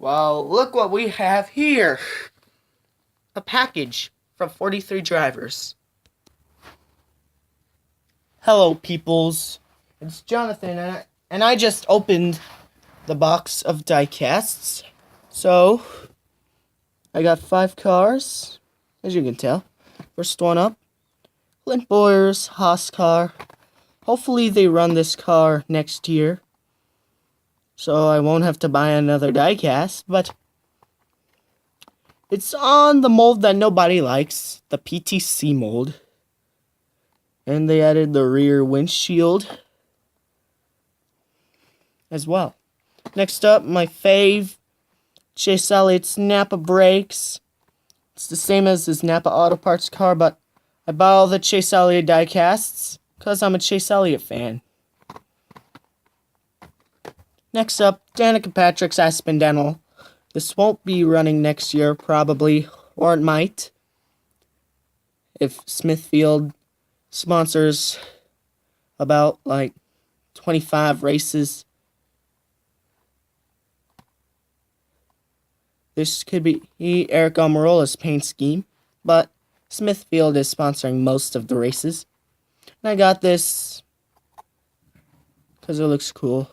Well, look what we have here. A package from 43 drivers. Hello, peoples. It's Jonathan, and I just opened the box of diecasts. So, I got 5 cars, as you can tell. First one up, Clint Boyer's Haas car. Hopefully they run this car next year, so I won't have to buy another diecast, but it's on the mold that nobody likes, the PTC mold. And they added the rear windshield as well. Next up, my fave, Chase Elliott's Napa brakes. It's the same as his Napa Auto Parts car, but I bought all the Chase Elliott diecasts because I'm a Chase Elliott fan. Next up, Danica Patrick's Aspen Dental. This won't be running next year, probably, or it might, if Smithfield sponsors about, 25 races. This could be Eric Almirola's paint scheme, but Smithfield is sponsoring most of the races. And I got this because it looks cool.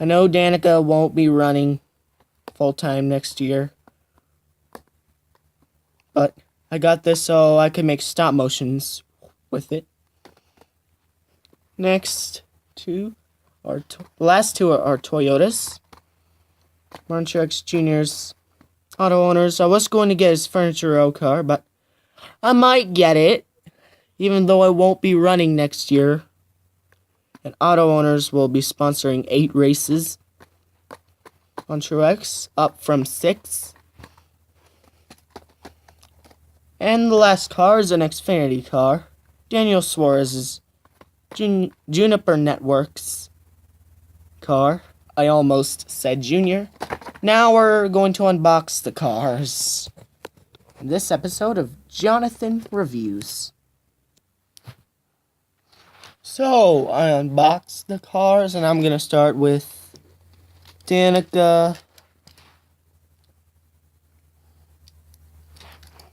I know Danica won't be running full-time next year, but I got this so I can make stop motions with it. Next two are the last two are Toyotas. Martin Truex Jr.'s auto owners. I was going to get his Furniture Row car, but I might get it, even though I won't be running next year. And auto owners will be sponsoring 8 races on Truex, up from 6. And the last car is an Xfinity car. Daniel Suarez's Juniper Networks car. I almost said junior. Now we're going to unbox the cars in this episode of Jonathan Reviews. So, I unboxed the cars, and I'm going to start with Danica,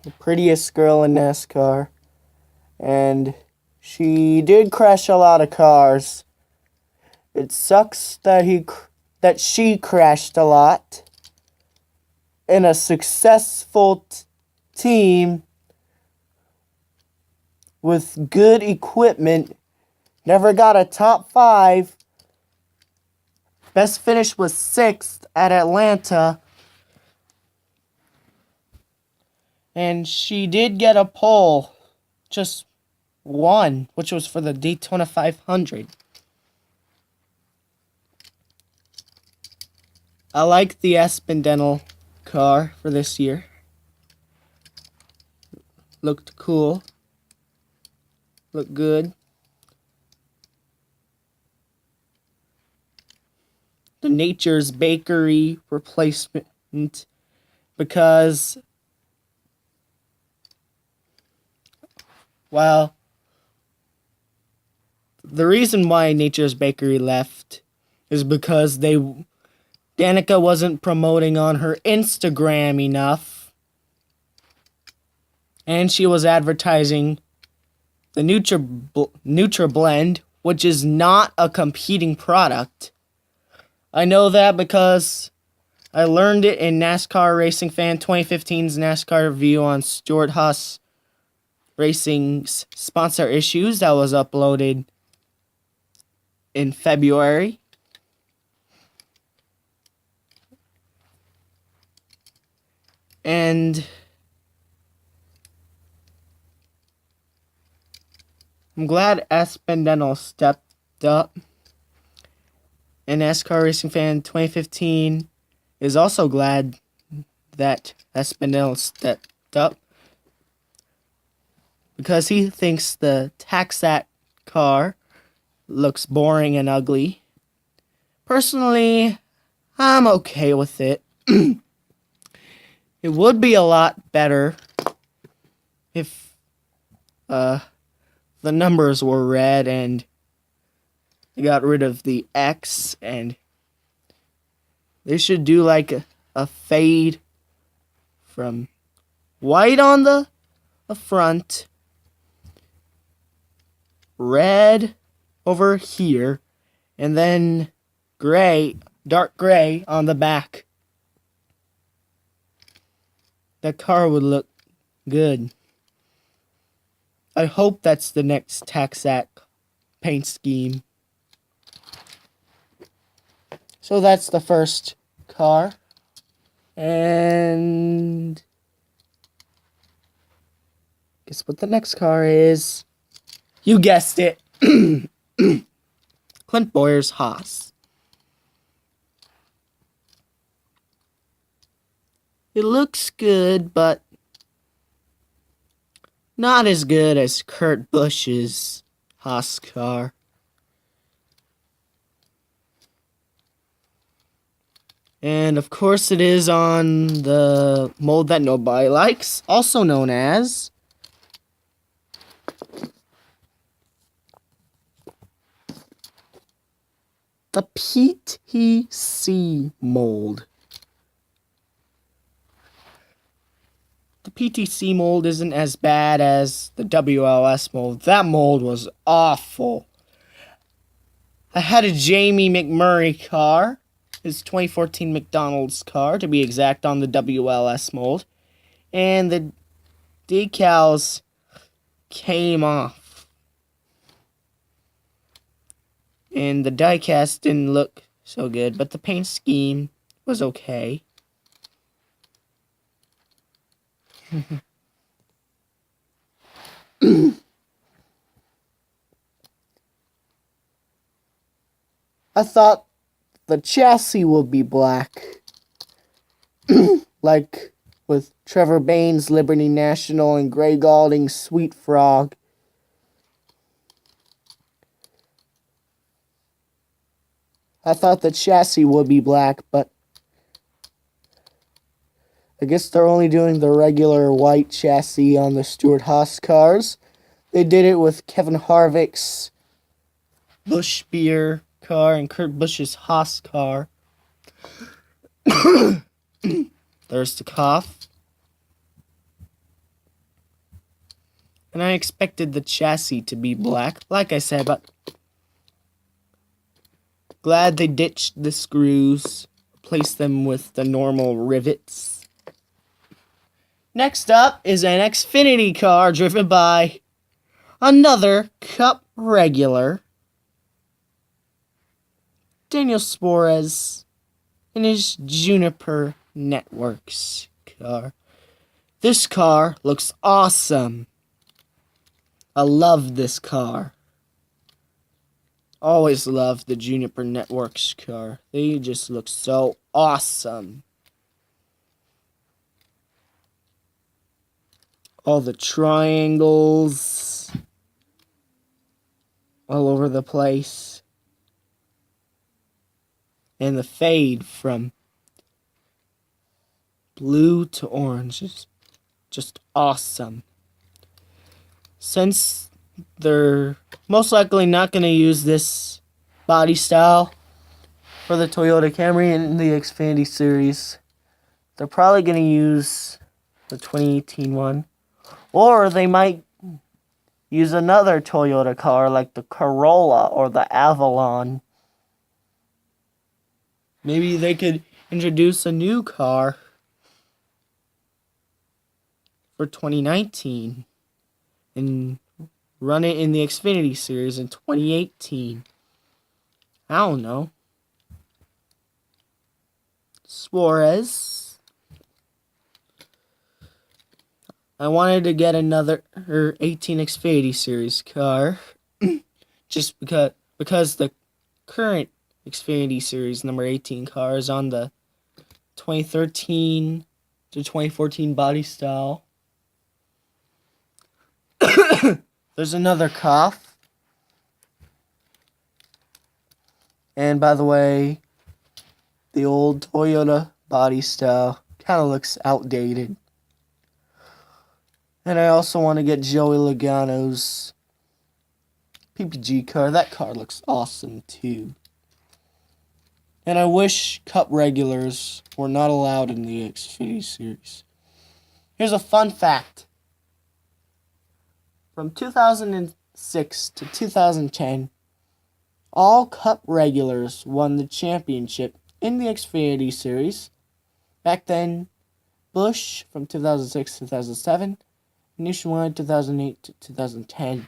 the prettiest girl in NASCAR, and she did crash a lot of cars. It sucks that she crashed a lot in a successful team with good equipment. Never got a top 5. Best finish was 6th at Atlanta. And she did get a pole. Just one, which was for the Daytona 500. I like the Aspen Dental car for this year. Looked cool. Looked good. The Nature's Bakery replacement, because, well, the reason why Nature's Bakery left is because Danica wasn't promoting on her Instagram enough, and she was advertising the NutraBlend, which is not a competing product. I know that because I learned it in NASCAR Racing Fan 2015's NASCAR review on Stuart Haas Racing's sponsor issues that was uploaded in February. And I'm glad Aspen Dental stepped up. And NASCAR Racing Fan 2015 is also glad that Aspen Dental stepped up, because he thinks the Taxat car looks boring and ugly. Personally, I'm okay with it. It would be a lot better if the numbers were red and they got rid of the X, and they should do like a fade from white on the front, red over here, and then gray, dark gray on the back. That car would look good. I hope that's the next Taxac paint scheme. So that's the first car. And guess what the next car is? You guessed it. Clint Boyer's Haas. It looks good, but not as good as Kurt Busch's Haas car. And of course it is on the mold that nobody likes, also known as the PTC mold. The PTC mold isn't as bad as the WLS mold. That mold was awful. I had a Jamie McMurray car, his 2014 McDonald's car, to be exact, on the WLS mold. And the decals came off. And the diecast didn't look so good, but the paint scheme was okay. I thought the chassis would be black, like with Trevor Bain's Liberty National and Gray Galding's Sweet Frog. I thought the chassis would be black, but I guess they're only doing the regular white chassis on the Stuart Haas cars. They did it with Kevin Harvick's Busch Beer car and Kurt Busch's Haas car. There's the cough. And I expected the chassis to be black, like I said, but glad they ditched the screws, replaced them with the normal rivets. Next up is an Xfinity car driven by another Cup regular, Daniel Suarez, in his Juniper Networks car. This car looks awesome. I love this car. Always loved the Juniper Networks car. They just look so awesome. All the triangles all over the place. And the fade from blue to orange is just awesome. Since they're most likely not going to use this body style for the Toyota Camry in the Xfinity series, they're probably going to use the 2018 one. Or they might use another Toyota car like the Corolla or the Avalon. Maybe they could introduce a new car for 2019 and run it in the Xfinity series in 2018. I don't know. Suarez. I wanted to get another 18 Xfinity series car just because the current Xfinity series number 18 car is on the 2013 to 2014 body style. There's another cough. And by the way, the old Toyota body style kind of looks outdated. And I also want to get Joey Logano's PPG car. That car looks awesome too. And I wish Cup regulars were not allowed in the Xfinity series. Here's a fun fact. From 2006 to 2010, all Cup regulars won the championship in the Xfinity series. Back then, Busch from 2006 to 2007, Nationwide 2008 to 2010.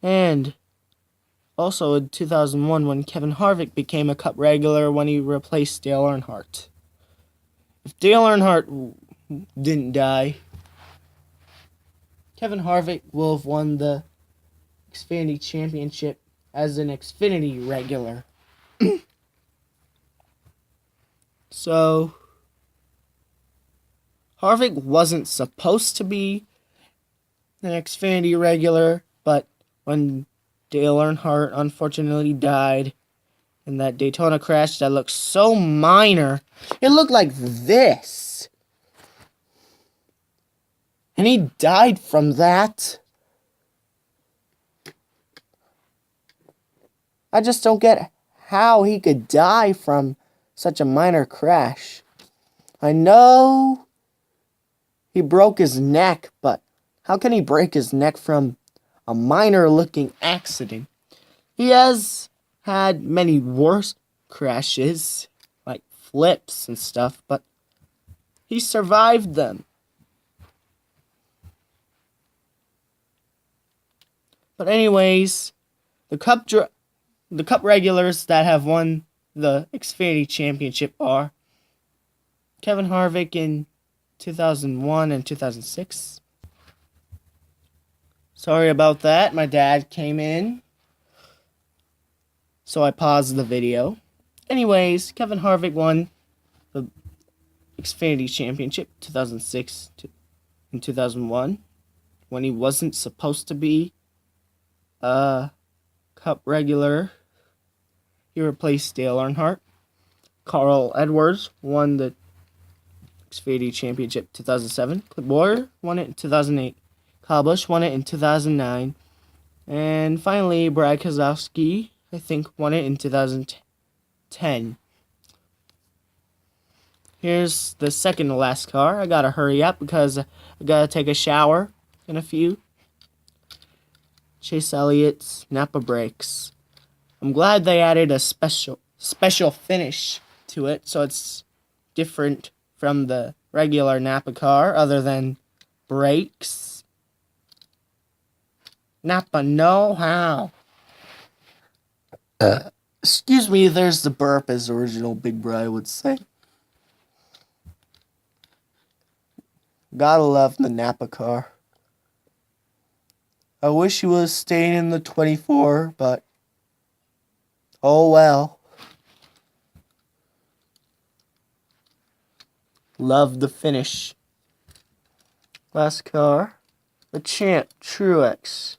And also in 2001 when Kevin Harvick became a Cup regular when he replaced Dale Earnhardt. If Dale Earnhardt didn't die, Kevin Harvick will have won the Xfinity Championship as an Xfinity regular. So, Harvick wasn't supposed to be an Xfinity regular, but when Dale Earnhardt unfortunately died in that Daytona crash that looked so minor, it looked like this. And he died from that. I just don't get how he could die from such a minor crash. I know he broke his neck, but how can he break his neck from a minor-looking accident? He has had many worse crashes, like flips and stuff, but he survived them. But anyways, the Cup regulars that have won the Xfinity Championship are Kevin Harvick in 2001 and 2006. Sorry about that. My dad came in, so I paused the video. Anyways, Kevin Harvick won the Xfinity Championship 2006 and 2001 when he wasn't supposed to be a Cup regular. He replaced Dale Earnhardt. Carl Edwards won the Xfinity Championship 2007. Clint Bowyer won it in 2008. Kyle Busch won it in 2009. And finally, Brad Keselowski, I think, won it in 2010. Here's the second to last car. I gotta hurry up because I gotta take a shower in a few. Chase Elliott's Napa brakes. I'm glad they added a special finish to it, so it's different from the regular Napa car, other than brakes. Napa know-how. Excuse me, there's the burp, as original Big Bri would say. Gotta love the Napa car. I wish he was staying in the 24, but oh well. Love the finish. Last car, the Champ Truex.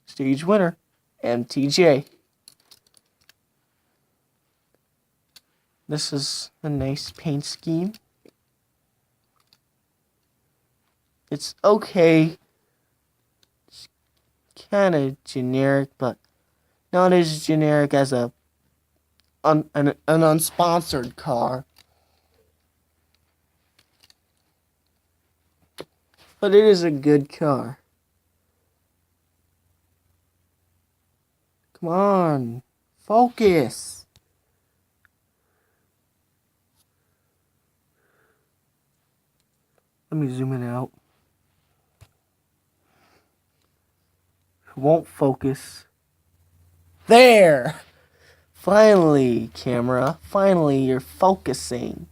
Stage winner, MTJ. This is a nice paint scheme. It's okay. It's kind of generic, but not as generic as an unsponsored car. But it is a good car. Come on, focus. Let me zoom in out. It won't focus. There! Finally, camera. Finally, you're focusing.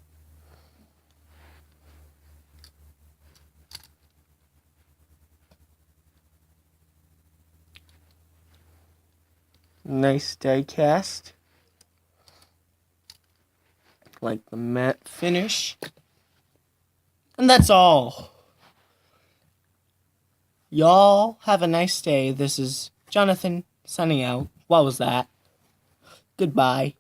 Nice die cast. Like the matte finish. And that's all. Y'all have a nice day. This is Jonathan signing out. What was that? Goodbye.